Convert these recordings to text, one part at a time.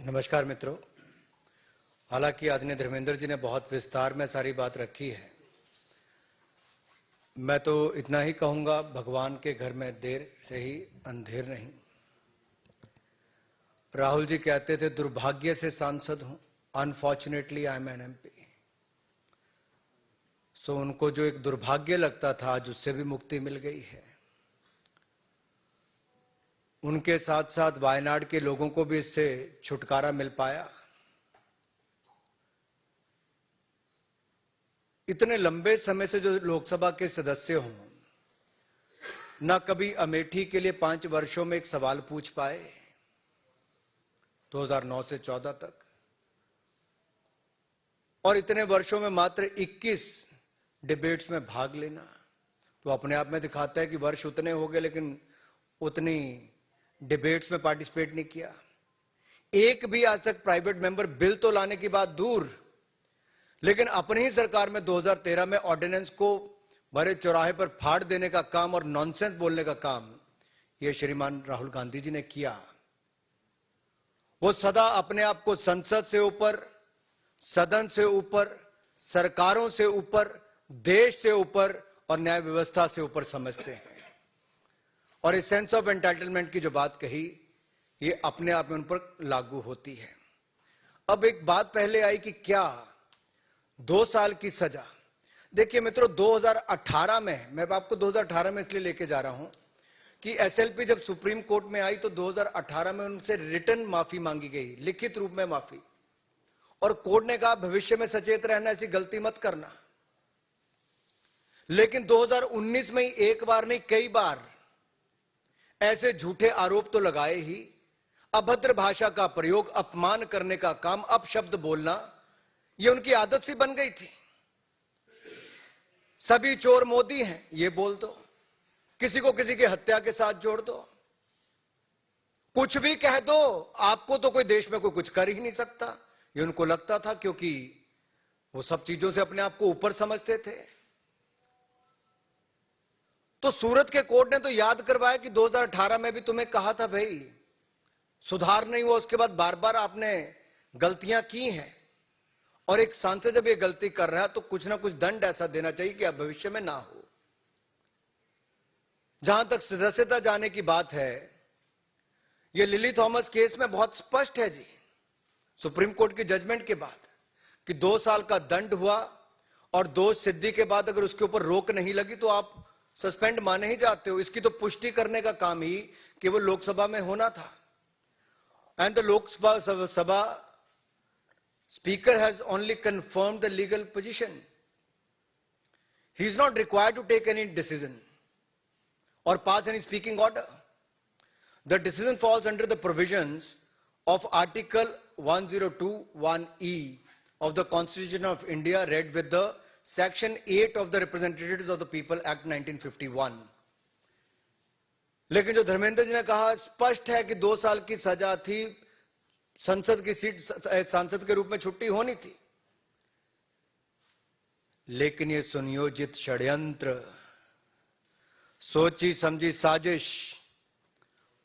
नमस्कार मित्रों। हालांकि आदरणीय धर्मेंद्र जी ने बहुत विस्तार में सारी बात रखी है। मैं तो इतना ही कहूंगा, भगवान के घर में देर से ही अंधेर नहीं। राहुल जी कहते थे दुर्भाग्य से सांसद हूं, unfortunately I am an MP. सो उनको जो एक दुर्भाग्य लगता था आज उससे भी मुक्ति मिल गई है। उनके साथ साथ वायनाड के लोगों को भी इससे छुटकारा मिल पाया। इतने लंबे समय से जो लोकसभा के सदस्य हों, न कभी अमेठी के लिए 5 वर्षों में एक सवाल पूछ पाए 2009 से 14 तक, और इतने वर्षों में मात्र 21 डिबेट्स में भाग लेना तो अपने आप में दिखाता है कि वर्ष उतने हो गए लेकिन उतनी डिबेट्स में पार्टिसिपेट नहीं किया। एक भी आज तक प्राइवेट मेंबर बिल तो लाने की बात दूर, लेकिन अपनी ही सरकार में 2013 में ऑर्डिनेंस को बड़े चौराहे पर फाड़ देने का काम और नॉनसेंस बोलने का काम ये श्रीमान राहुल गांधी जी ने किया। वो सदा अपने आप को संसद से ऊपर, सदन से ऊपर, सरकारों से ऊपर, देश से ऊपर और न्याय व्यवस्था से ऊपर समझते हैं। और इस सेंस ऑफ एंटाइटलमेंट की जो बात कही, ये अपने आप में उन पर लागू होती है। अब एक बात पहले आई कि क्या 2 साल की सजा। देखिए मित्रों, 2018 में, मैं आपको 2018 में इसलिए लेके जा रहा हूं कि एसएलपी जब सुप्रीम कोर्ट में आई तो 2018 में उनसे रिटर्न माफी मांगी गई, लिखित रूप में माफी, और कोर्ट ने कहा भविष्य में सचेत रहना, ऐसी गलती मत करना। लेकिन 2019 में एक बार नहीं कई बार ऐसे झूठे आरोप तो लगाए ही। अभद्र भाषा का प्रयोग, अपमान करने का काम, अपशब्द बोलना, यह उनकी आदत सी बन गई थी। सभी चोर मोदी हैं ये बोल दो, किसी को किसी की हत्या के साथ जोड़ दो, कुछ भी कह दो, आपको तो कोई देश में कोई कुछ कर ही नहीं सकता, ये उनको लगता था, क्योंकि वो सब चीजों से अपने आप को ऊपर समझते थे। तो सूरत के कोर्ट ने तो याद करवाया कि 2018 में भी तुम्हें कहा था भाई सुधार नहीं हुआ, उसके बाद बार बार आपने गलतियां की हैं, और एक सांसद जब ये गलती कर रहा है तो कुछ ना कुछ दंड ऐसा देना चाहिए कि अब भविष्य में ना हो। जहां तक सदस्यता जाने की बात है, ये लिली थॉमस केस में बहुत स्पष्ट है जी, सुप्रीम कोर्ट की जजमेंट के बाद, कि 2 साल का दंड हुआ और दोष सिद्धि के बाद अगर उसके ऊपर रोक नहीं लगी तो आप सस्पेंड माने ही जाते हो। इसकी तो पुष्टि करने का काम ही केवल लोकसभा में होना था। And the Lok Sabha speaker has only confirmed the legal position. He is not required to take any decision or pass any speaking order. The decision falls under the provisions of Article 1021E of the Constitution of India, read with the Section 8 of the Representatives of the People Act 1951. लेकिन जो धर्मेंद्र जी ने कहा स्पष्ट है कि 2 साल की सजा थी, संसद की सीट सांसद के रूप में छुट्टी होनी थी। लेकिन ये सुनियोजित षड्यंत्र, सोची समझी साजिश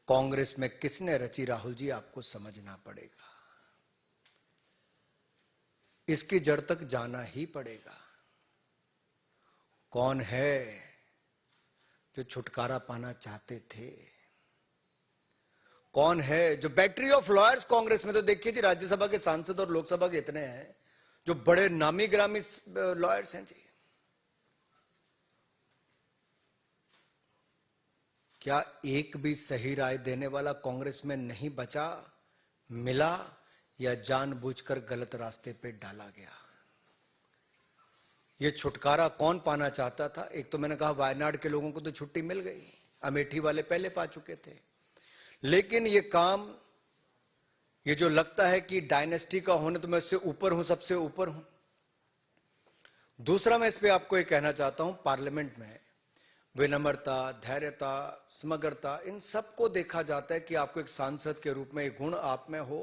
कांग्रेस में किसने रची, राहुल जी आपको समझना पड़ेगा। इसकी जड़ तक जाना ही पड़ेगा। कौन है जो छुटकारा पाना चाहते थे? कौन है जो बैटरी ऑफ लॉयर्स कांग्रेस में? तो देखिए जी, राज्यसभा के सांसद और लोकसभा के इतने हैं जो बड़े नामी ग्रामी लॉयर्स हैं जी। क्या एक भी सही राय देने वाला कांग्रेस में नहीं बचा, मिला, या जानबूझकर गलत रास्ते पे डाला गया? ये छुटकारा कौन पाना चाहता था? एक तो मैंने कहा वायनाड के लोगों को तो छुट्टी मिल गई, अमेठी वाले पहले पा चुके थे। लेकिन ये काम, ये जो लगता है कि डायनेस्टी का होने तो मैं उससे ऊपर हूं, सबसे ऊपर हूं। दूसरा, मैं इस पे आपको ये कहना चाहता हूं, पार्लियामेंट में विनम्रता, धैर्यता, समग्रता, इन सबको देखा जाता है कि आपको एक सांसद के रूप में ये गुण आप में हो।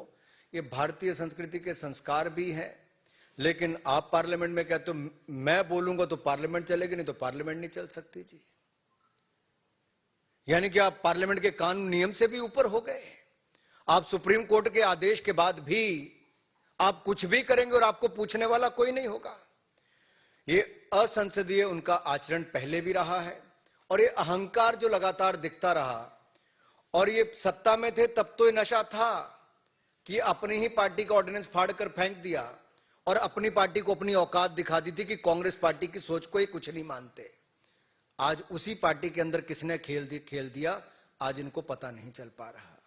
ये भारतीय संस्कृति के संस्कार भी हैं। लेकिन आप पार्लियामेंट में कहते हो मैं बोलूंगा तो पार्लियामेंट चलेगी, नहीं तो पार्लियामेंट नहीं चल सकती जी। यानी कि आप पार्लियामेंट के कानून नियम से भी ऊपर हो गए। आप सुप्रीम कोर्ट के आदेश के बाद भी आप कुछ भी करेंगे और आपको पूछने वाला कोई नहीं होगा। ये असंसदीय उनका आचरण पहले भी रहा है और ये अहंकार जो लगातार दिखता रहा, और ये सत्ता में थे तब तो ये नशा था कि अपनी ही पार्टी का ऑर्डिनेंस फाड़कर फेंक दिया और अपनी पार्टी को अपनी औकात दिखा दी थी कि कांग्रेस पार्टी की सोच को ये कुछ नहीं मानते। आज उसी पार्टी के अंदर किसने खेल दिया, आज इनको पता नहीं चल पा रहा।